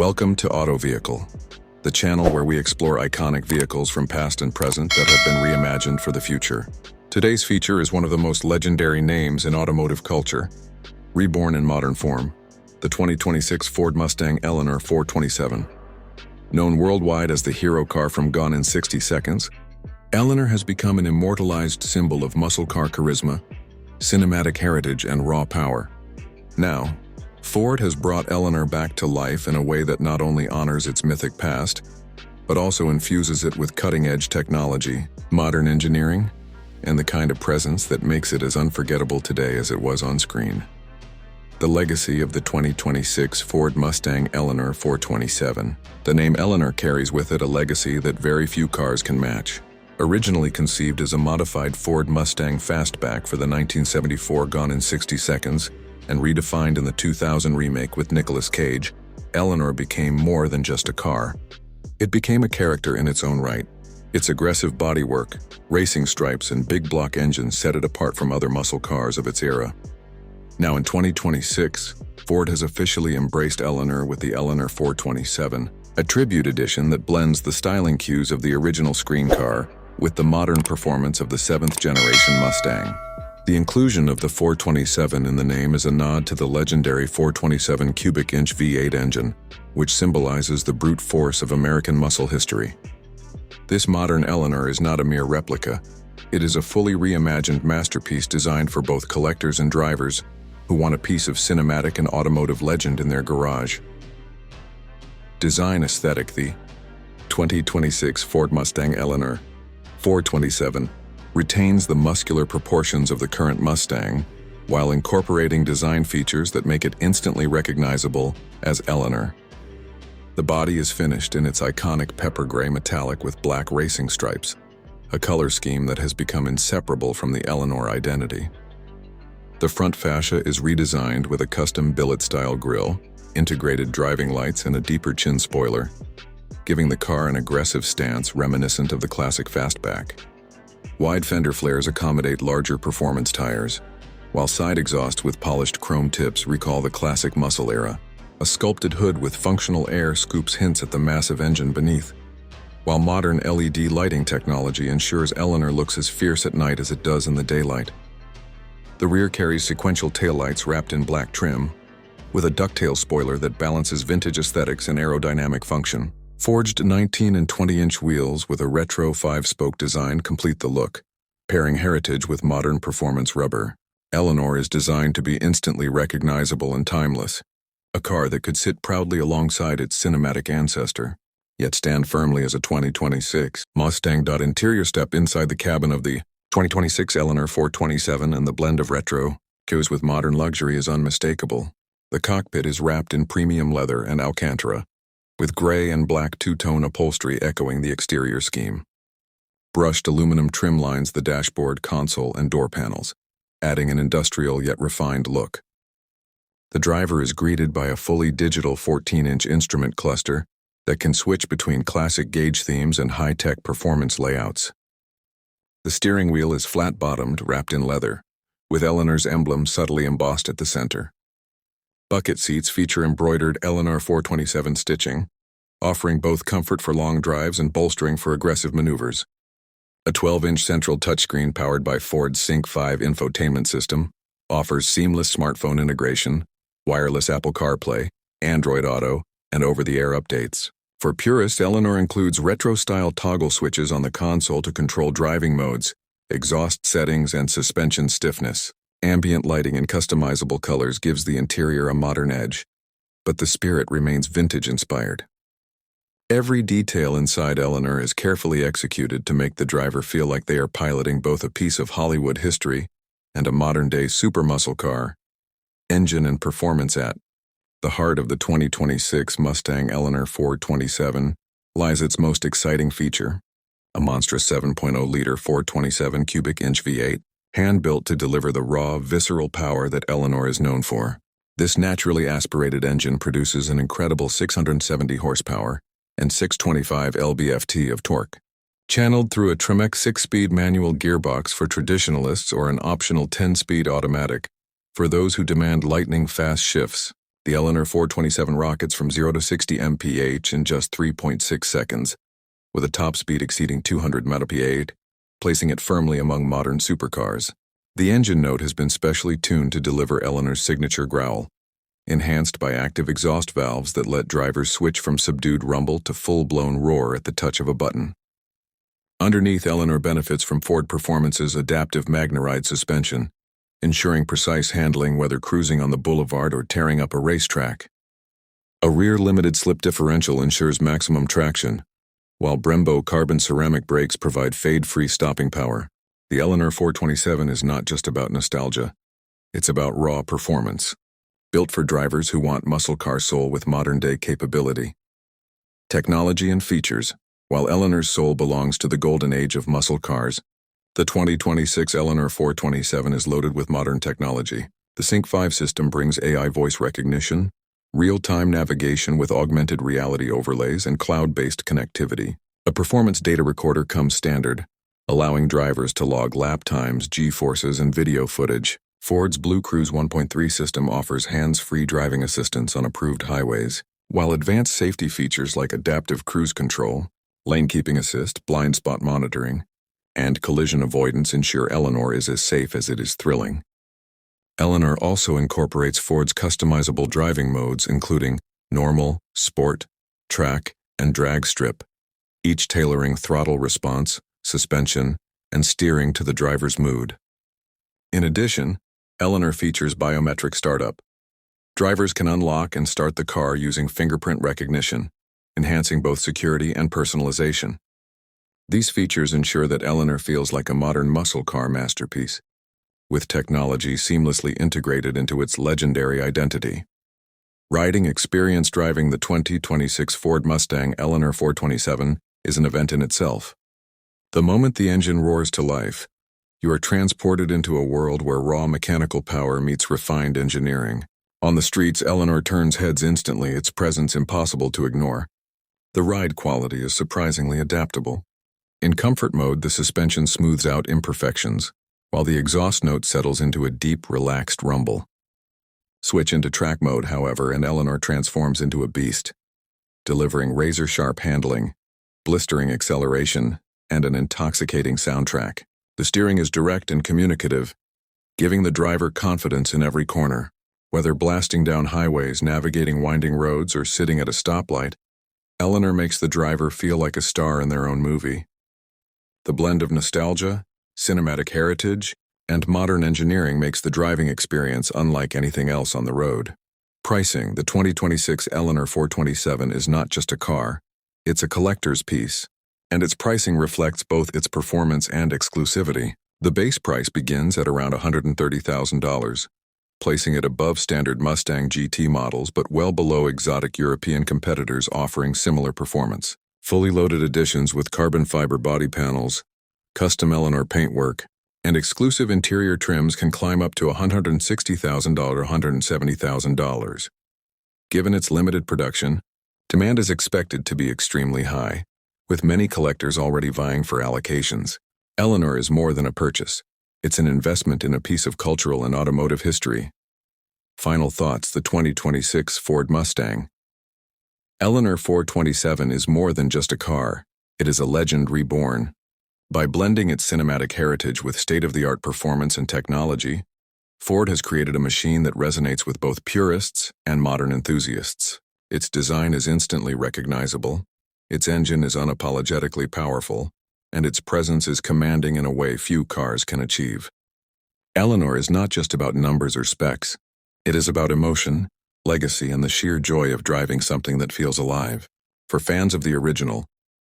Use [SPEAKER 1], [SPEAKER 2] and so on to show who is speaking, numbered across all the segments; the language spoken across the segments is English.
[SPEAKER 1] Welcome to Auto Vehicle, the channel where we explore iconic vehicles from past and present that have been reimagined for the future. Today's feature is one of the most legendary names in automotive culture. Reborn in modern form, the 2026 Ford Mustang Eleanor 427. Known worldwide as the hero car from Gone in 60 Seconds, Eleanor has become an immortalized symbol of muscle car charisma, cinematic heritage, and raw power. Now, Ford has brought Eleanor back to life in a way that not only honors its mythic past, but also infuses it with cutting-edge technology, modern engineering, and the kind of presence that makes it as unforgettable today as it was on screen. The legacy of the 2026 Ford Mustang Eleanor 427. The name Eleanor carries with it a legacy that very few cars can match. Originally conceived as a modified Ford Mustang fastback for the 1974 Gone in 60 Seconds, and redefined in the 2000 remake with Nicolas Cage, Eleanor became more than just a car. It became a character in its own right. Its aggressive bodywork, racing stripes, and big block engines set it apart from other muscle cars of its era. Now in 2026, Ford has officially embraced Eleanor with the Eleanor 427, a tribute edition that blends the styling cues of the original screen car with the modern performance of the 7th-generation Mustang. The inclusion of the 427 in the name is a nod to the legendary 427 cubic inch V8 engine, which symbolizes the brute force of American muscle history. This modern Eleanor is not a mere replica. It is a fully reimagined masterpiece designed for both collectors and drivers who want a piece of cinematic and automotive legend in their garage. Design aesthetic. The 2026 Ford Mustang Eleanor 427 retains the muscular proportions of the current Mustang, while incorporating design features that make it instantly recognizable as Eleanor. The body is finished in its iconic pepper gray metallic with black racing stripes, a color scheme that has become inseparable from the Eleanor identity. The front fascia is redesigned with a custom billet-style grille, integrated driving lights, and a deeper chin spoiler, giving the car an aggressive stance reminiscent of the classic fastback. Wide fender flares accommodate larger performance tires, while side exhaust with polished chrome tips recall the classic muscle era. A sculpted hood with functional air scoops hints at the massive engine beneath, while modern LED lighting technology ensures Eleanor looks as fierce at night as it does in the daylight. The rear carries sequential taillights wrapped in black trim, with a ducktail spoiler that balances vintage aesthetics and aerodynamic function. Forged 19 and 20-inch wheels with a retro 5-spoke design complete the look, pairing heritage with modern performance rubber. Eleanor is designed to be instantly recognizable and timeless, a car that could sit proudly alongside its cinematic ancestor, yet stand firmly as a 2026 Mustang. Interior. Step inside the cabin of the 2026 Eleanor 427 and the blend of retro cues with modern luxury is unmistakable. The cockpit is wrapped in premium leather and Alcantara, with gray and black two-tone upholstery echoing the exterior scheme. Brushed aluminum trim lines the dashboard, console, and door panels, adding an industrial yet refined look. The driver is greeted by a fully digital 14-inch instrument cluster that can switch between classic gauge themes and high-tech performance layouts. The steering wheel is flat-bottomed, wrapped in leather, with Eleanor's emblem subtly embossed at the center. Bucket seats feature embroidered Eleanor 427 stitching, offering both comfort for long drives and bolstering for aggressive maneuvers. A 12-inch central touchscreen powered by Ford's Sync 5 infotainment system offers seamless smartphone integration, wireless Apple CarPlay, Android Auto, and over-the-air updates. For purists, Eleanor includes retro-style toggle switches on the console to control driving modes, exhaust settings, and suspension stiffness. Ambient lighting and customizable colors gives the interior a modern edge, but the spirit remains vintage-inspired. Every detail inside Eleanor is carefully executed to make the driver feel like they are piloting both a piece of Hollywood history and a modern-day super muscle car. Engine and performance. At the heart of the 2026 Mustang Eleanor 427 lies its most exciting feature, a monstrous 7.0-liter 427 cubic inch V8. Hand-built to deliver the raw, visceral power that Eleanor is known for. This naturally aspirated engine produces an incredible 670 horsepower and 625 lb-ft of torque. Channeled through a Tremec 6-speed manual gearbox for traditionalists or an optional 10-speed automatic for those who demand lightning-fast shifts, The Eleanor 427 rockets from 0 to 60 mph in just 3.6 seconds, with a top speed exceeding 200 mph, placing it firmly among modern supercars. The engine note has been specially tuned to deliver Eleanor's signature growl, enhanced by active exhaust valves that let drivers switch from subdued rumble to full-blown roar at the touch of a button. Underneath, Eleanor benefits from Ford Performance's adaptive MagneRide suspension, ensuring precise handling whether cruising on the boulevard or tearing up a racetrack. A rear limited slip differential ensures maximum traction, while Brembo carbon ceramic brakes provide fade-free stopping power. The Eleanor 427 is not just about nostalgia, it's about raw performance. Built for drivers who want muscle car soul with modern-day capability. Technology and features. While Eleanor's soul belongs to the golden age of muscle cars, the 2026 Eleanor 427 is loaded with modern technology. The Sync 5 system brings AI voice recognition, real-time navigation with augmented reality overlays, and cloud-based connectivity. A performance data recorder comes standard, allowing drivers to log lap times, G-forces, and video footage. Ford's Blue Cruise 1.3 system offers hands-free driving assistance on approved highways, while advanced safety features like adaptive cruise control, lane keeping assist, blind spot monitoring, and collision avoidance ensure Eleanor is as safe as it is thrilling. Eleanor also incorporates Ford's customizable driving modes including normal, sport, track, and drag strip, each tailoring throttle response, suspension, and steering to the driver's mood. In addition, Eleanor features biometric startup. Drivers can unlock and start the car using fingerprint recognition, enhancing both security and personalization. These features ensure that Eleanor feels like a modern muscle car masterpiece, with technology seamlessly integrated into its legendary identity. Riding experience. Driving the 2026 Ford Mustang Eleanor 427 is an event in itself. The moment the engine roars to life, you are transported into a world where raw mechanical power meets refined engineering. On the streets, Eleanor turns heads instantly, its presence impossible to ignore. The ride quality is surprisingly adaptable. In comfort mode, the suspension smooths out imperfections, while the exhaust note settles into a deep, relaxed rumble. Switch into track mode, however, and Eleanor transforms into a beast, delivering razor-sharp handling, blistering acceleration, and an intoxicating soundtrack. The steering is direct and communicative, giving the driver confidence in every corner. Whether blasting down highways, navigating winding roads, or sitting at a stoplight, Eleanor makes the driver feel like a star in their own movie. The blend of nostalgia, cinematic heritage, and modern engineering makes the driving experience unlike anything else on the road. Pricing. The 2026 Eleanor 427 is not just a car, it's a collector's piece, and its pricing reflects both its performance and exclusivity. The base price begins at around $130,000, placing it above standard Mustang GT models but well below exotic European competitors offering similar performance. Fully loaded editions with carbon fiber body panels, custom Eleanor paintwork, and exclusive interior trims can climb up to $160,000 or $170,000. Given its limited production, demand is expected to be extremely high, with many collectors already vying for allocations. Eleanor is more than a purchase. It's an investment in a piece of cultural and automotive history. Final thoughts. The 2026 Ford Mustang Eleanor 427 is more than just a car. It is a legend reborn. By blending its cinematic heritage with state-of-the-art performance and technology, Ford has created a machine that resonates with both purists and modern enthusiasts. Its design is instantly recognizable, its engine is unapologetically powerful, and its presence is commanding in a way few cars can achieve. Eleanor is not just about numbers or specs. It is about emotion, legacy, and the sheer joy of driving something that feels alive. For fans of the original,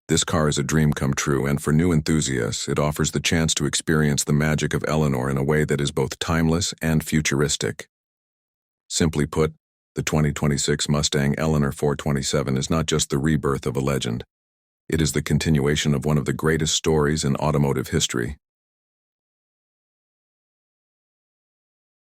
[SPEAKER 1] this car is a dream come true, and for new enthusiasts, it offers the chance to experience the magic of Eleanor in a way that is both timeless and futuristic. Simply put, the 2026 Mustang Eleanor 427 is not just the rebirth of a legend. It is the continuation of one of the greatest stories in automotive history.